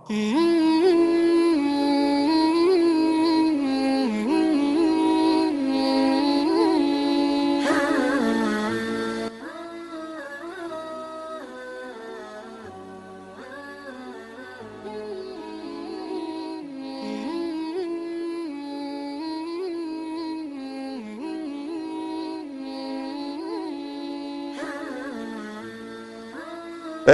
اے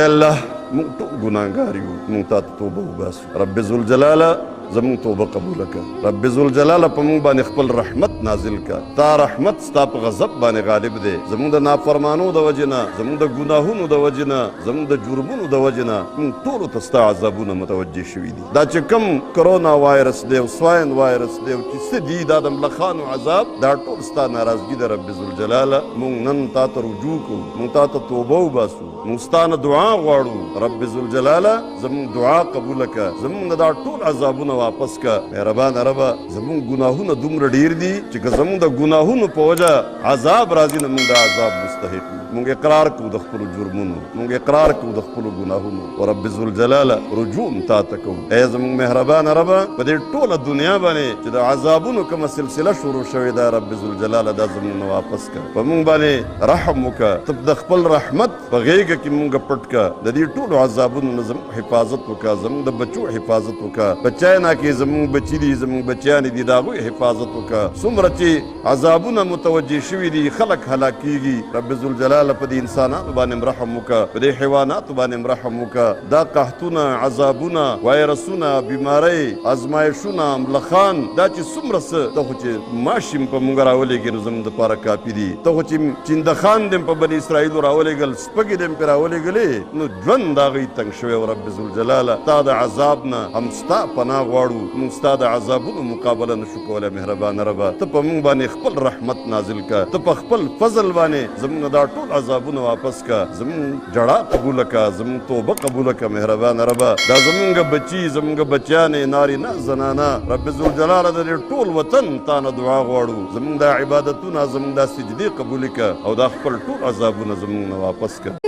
اللہ مونږ ټول ګناهګار یو، مونږ ته توبه وباسو. رب ذوالجلاله زمونږ توبه قبوله کړه. رب ذوالجلاله په مونږ باندې خپل رحمت نازل کړه. تا رحمت ستا په غضب باندې غالب دی. زمونږ د نافرمانو د وجې نه، زمونږ د ګناهونو د وجې نه، زمونږ د جرمونو د وجې نه مونږ ټولو ته ستا عذابونه متوجه شوي دي. دا چې کوم کرونا وایرس دی او سواین وایرس دی او چې څه دي دا د ملخانو عذاب، دا ټول ستا ناراضګي ده رب ذوالجلاله. مونږ نن تا ته رجوع کوو، مونږ تا ته توبه وباسو، مونږ ستا نه دعا غواړو. رب ذوالجلاله زمونږ دعا قبوله کړه، زمونږ دا ټول عذابونه واپس کا. مهربان ربه زمونږ ګناهونه دومره ډیر دي چې که زمونږ د ګناهونو په وجه عذاب راځي نو مونږ د عذاب مستحق یو. مونږ اقرار کوو د خپلو جرمونو، مونږ اقرار کوو د خپلو ګناهونو او رب ذوالجلاله رجوع تا ته کوو. ای زمونږ مهربان ربه په دې ټوله دنیا باندې چې د عذابونو کومه سلسله شروع شوې ده رب ذوالجلاله دا زمونږ نه واپس کړه. په مونږ باندې رحم وکړه، ته د خپل رحمت په غېږه کې مونږ پټ کړه. د دې ټولو عذابونو نه زموږ حفاظت وکړه، زموږ د بچو حفاظت وکړه. بچیانه کې زموږ بچي دي، زموږ بچیانې دي، د هغوی حفاظت وکړه. څومره چې عذابونه متوجه شوي دي، خلک هلاکېږي. رب ذوالجلاله په دې انسانانو باندې رحم وکړه، په دې حیواناتو باندې رحم وکړه. دا قحطونه، عذابونه، وایرسونه، بیمارۍ، ازمایښونه، ملخان، دا چې څومره څه ته خو چې ماشي په موږ راولېږې نو زموږ دپاره کافي دي. ته خو چې چندخان دې په بني اسرائیلو راولېږل، سپږې دې پرې راولېږلې، نو ژوند د هغوی تنګ شوی و. رب ذوالجلاله تا د عذاب نه هم ستا پناه غواړو، موږ ستا د عذابونو مقابله نشو کولی. مهربان ربه ته په موږ باندې خپل رحمت نازل کړه، ته په خپل فضل باندې زموږ دا ټول عذابونه واپس کړه. زموږ جړا قبوله کړه، زموږ توبه قبوله کړه. مهربان ربه دا زموږ بچي، زموږ بچیانې، نارینه زنانه، رب ذوالجلاله د دې ټول وطن تا نه دعا غواړو. زموږ دا عبادتونه، زموږ دا سجدې قبولې کړه او دا خپل ټول عذابونه زموږ نه واپس کړه.